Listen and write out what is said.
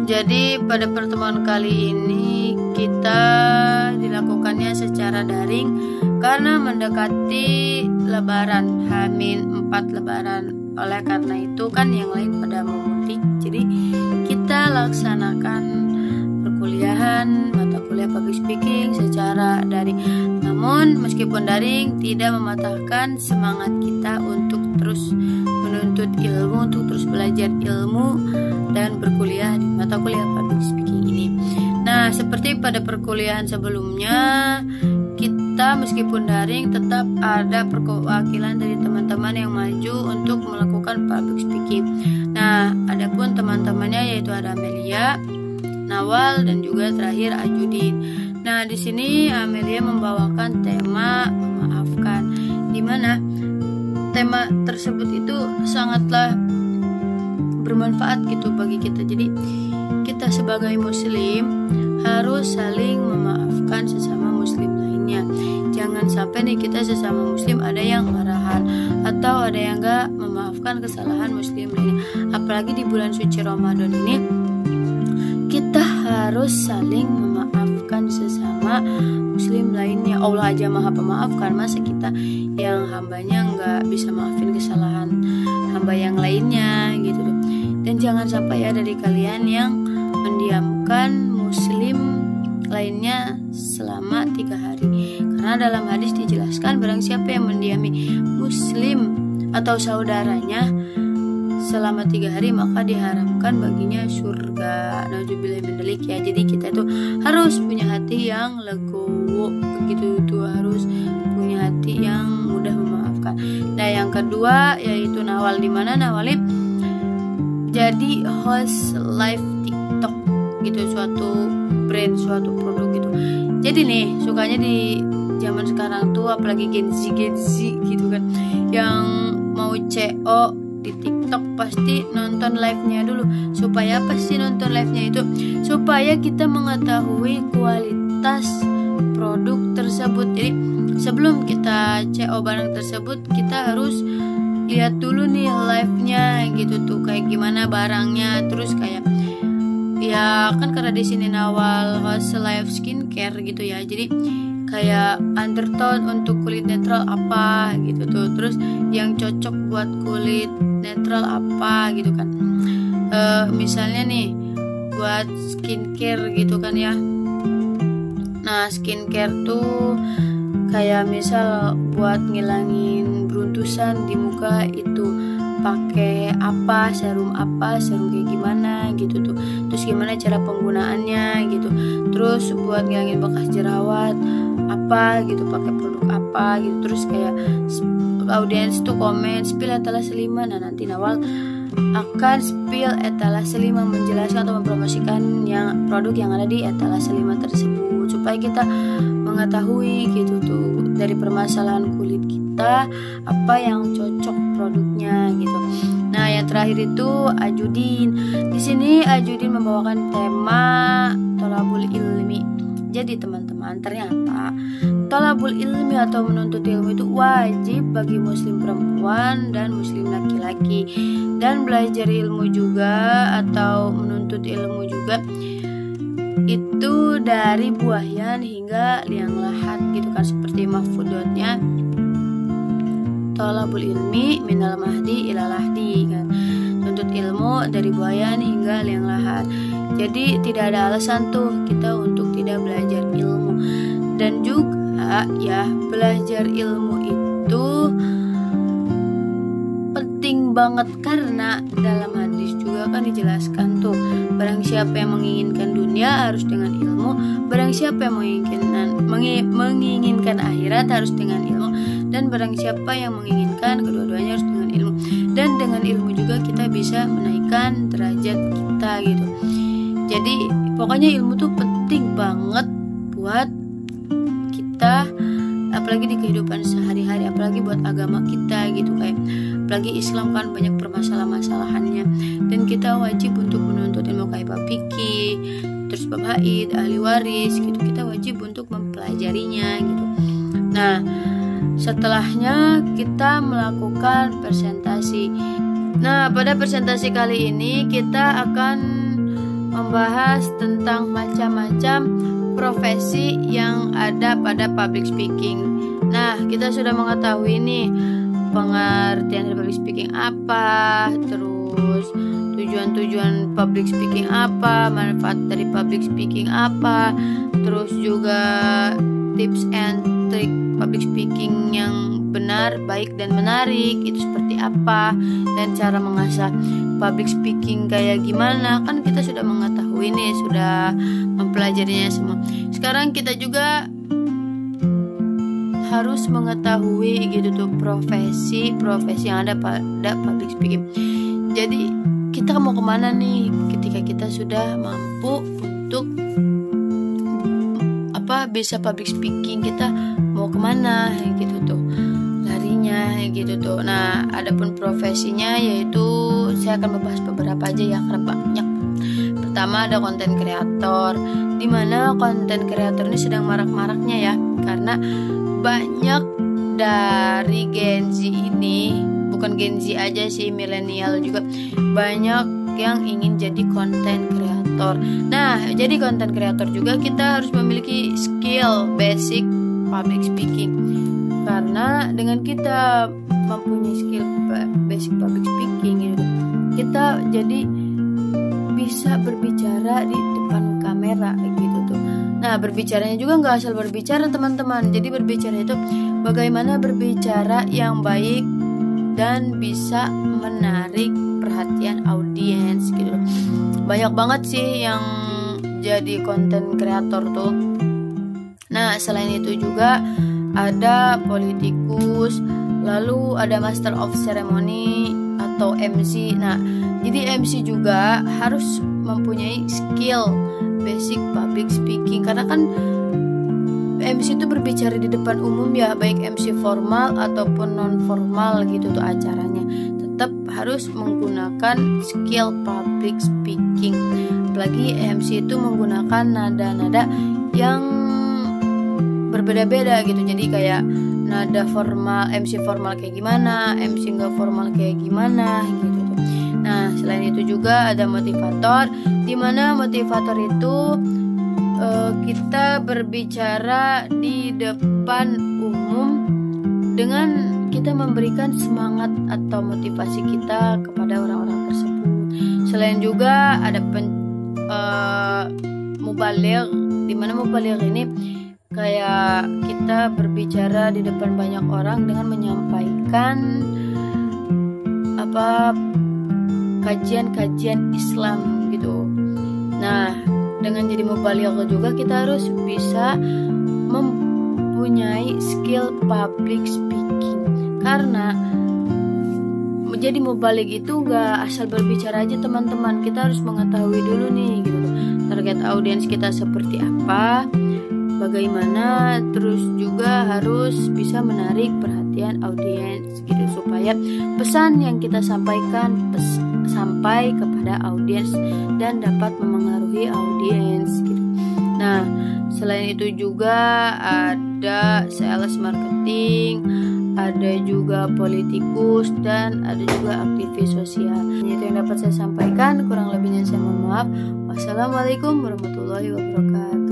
Jadi pada pertemuan kali ini kita dilakukannya secara daring karena mendekati Lebaran, H-4 Lebaran. Oleh karena itu kan yang lain pada memudik, jadi kita laksanakan perkuliahan mata kuliah public speaking secara daring. Namun meskipun daring tidak mematahkan semangat kita untuk terus menuntut ilmu, untuk terus belajar ilmu dan berkuliah di mata kuliah public speaking ini. Nah, seperti pada perkuliahan sebelumnya, kita meskipun daring tetap ada perwakilan dari teman-teman yang maju untuk melakukan public speaking. Nah, adapun teman-temannya yaitu ada Amelia, Nawal, dan juga terakhir Ajudin. Nah, di sini Amelia membawakan tema memaafkan, di mana tema tersebut itu sangatlah bermanfaat gitu bagi kita. Jadi kita sebagai muslim harus saling memaafkan sesama muslim lainnya. Jangan sampai nih kita sesama muslim ada yang marahan atau ada yang gak memaafkan kesalahan muslim lainnya. Apalagi di bulan suci Ramadan ini kita harus saling memaafkan sesama muslim lainnya. Allah aja maha pemaaf, kan masa kita yang hambanya nggak bisa maafin kesalahan hamba yang lainnya gitu. Dan jangan sampai ada dari kalian yang mendiamkan muslim lainnya selama 3 hari, karena dalam hadis dijelaskan barang siapa yang mendiami muslim atau saudaranya selama 3 hari maka diharapkan baginya surga. Nauzubillah min dzalik ya. Jadi kita itu harus punya hati yang legowo begitu, itu harus punya hati yang mudah memaafkan. Nah, yang kedua yaitu Nawal, di mana Nawal jadi host live TikTok gitu, suatu brand, suatu produk gitu. Jadi nih sukanya di zaman sekarang tuh apalagi Gen Z gitu kan, yang mau CO di TikTok pasti nonton live-nya dulu. Supaya apa sih nonton live-nya itu? Supaya kita mengetahui kualitas produk tersebut. Jadi sebelum kita CO barang tersebut, kita harus lihat dulu nih live-nya gitu tuh, kayak gimana barangnya. Terus kayak ya kan karena di sini Nawal host live skincare gitu ya. Jadi kayak undertone untuk kulit netral apa gitu tuh. Terus yang cocok buat kulit netral apa gitu kan. Misalnya nih buat skincare gitu kan ya. Nah, skincare tuh kayak misal buat ngilangin beruntusan di muka itu pakai apa, serum kayak gimana gitu tuh. Terus gimana cara penggunaannya gitu. Terus buat ngilangin bekas jerawat apa gitu, pakai produk apa gitu. Terus kayak audiens tuh komen spill etalase 5. Nah, nanti Nawal akan spill etalase 5, menjelaskan atau mempromosikan yang produk yang ada di etalase 5 tersebut, supaya kita mengetahui gitu tuh dari permasalahan kulit kita apa yang cocok produknya gitu. Nah, yang terakhir itu Ajudin. Di sini Ajudin membawakan tema tolabul ilmi. Jadi teman-teman, ternyata tolabul ilmi atau menuntut ilmu itu wajib bagi muslim perempuan dan muslim laki-laki. Dan belajar ilmu juga atau menuntut ilmu juga itu dari buahyan hingga liang lahat gitu kan, seperti mahfudotnya tolabul ilmi minal mahdi ilal lahdi kan, menuntut ilmu dari buahyan hingga liang lahat. Jadi tidak ada alasan tuh kita untuk tidak belajar ilmu. Dan juga ya, belajar ilmu itu penting banget karena dalam hadis juga kan dijelaskan tuh, barang siapa yang menginginkan dunia harus dengan ilmu, barang siapa yang menginginkan akhirat harus dengan ilmu, dan barang siapa yang menginginkan kedua-duanya harus dengan ilmu. Dan dengan ilmu juga kita bisa menaikkan derajat kita gitu. Jadi pokoknya ilmu tuh penting banget buat kita, apalagi di kehidupan sehari-hari, apalagi buat agama kita gitu. Kayak apalagi Islam kan banyak permasalahan-masalahannya, dan kita wajib untuk menuntut ilmu kayak bab fikih, terus bab haid, ahli waris gitu. Kita wajib untuk mempelajarinya gitu. Nah, setelahnya kita melakukan presentasi. Nah, pada presentasi kali ini kita akan membahas tentang macam-macam profesi yang ada pada public speaking. Nah, kita sudah mengetahui nih pengertian dari public speaking apa, terus tujuan-tujuan public speaking apa, manfaat dari public speaking apa, terus juga tips and trick public speaking yang benar, baik dan menarik itu seperti apa, dan cara mengasah public speaking kayak gimana. Kan kita sudah mengetahui nih, sudah mempelajarinya semua. Sekarang kita juga harus mengetahui gitu tuh profesi yang ada pada public speaking. Jadi kita mau kemana nih ketika kita sudah mampu untuk bisa public speaking, kita mau kemana gitu tuh larinya gitu tuh. Nah, adapun profesinya yaitu saya akan membahas beberapa aja ya karena banyak. Pertama ada konten kreator, dimana konten kreator ini sedang marak-maraknya ya, karena banyak dari Gen Z ini, bukan Gen Z aja sih, milenial juga banyak yang ingin jadi konten kreator. Nah, jadi konten kreator juga kita harus memiliki skill basic public speaking. Karena dengan kita mempunyai skill basic public speaking gitu, kita jadi bisa berbicara di depan kamera gitu tuh. Nah, berbicaranya juga nggak asal berbicara teman-teman. Jadi berbicara itu bagaimana berbicara yang baik dan bisa menarik perhatian audiens gitu. Banyak banget sih yang jadi konten kreator tuh. Nah, selain itu juga ada politikus, lalu ada master of ceremony atau MC. Nah, jadi MC juga harus mempunyai skill basic public speaking, karena kan MC itu berbicara di depan umum ya, baik MC formal ataupun non formal gitu tuh acaranya. Tetap harus menggunakan skill public speaking. Apalagi MC itu menggunakan nada-nada yang berbeda-beda gitu. Jadi kayak nada formal, MC formal kayak gimana, MC nggak formal kayak gimana gitu tuh. Nah, selain itu juga ada motivator, dimana motivator itu kita berbicara di depan umum dengan kita memberikan semangat atau motivasi kita kepada orang-orang tersebut. Selain juga ada mubaligh, dimana mubaligh ini kayak kita berbicara di depan banyak orang dengan menyampaikan kajian-kajian Islam gitu. Nah, dengan jadi mubaligh juga kita harus bisa mempunyai skill public speaking. Karena menjadi mubaligh itu gak asal berbicara aja teman-teman. Kita harus mengetahui dulu nih gitu, target audiens kita seperti apa, bagaimana, terus juga harus bisa menarik perhatian audiens gitu, supaya pesan yang kita sampaikan sampai kepada audiens dan dapat memengaruhi audiens gitu. Nah, selain itu juga ada sales marketing, ada juga politikus, dan ada juga aktivis sosial. Itu yang dapat saya sampaikan, kurang lebihnya saya mohon maaf. Wassalamualaikum warahmatullahi wabarakatuh.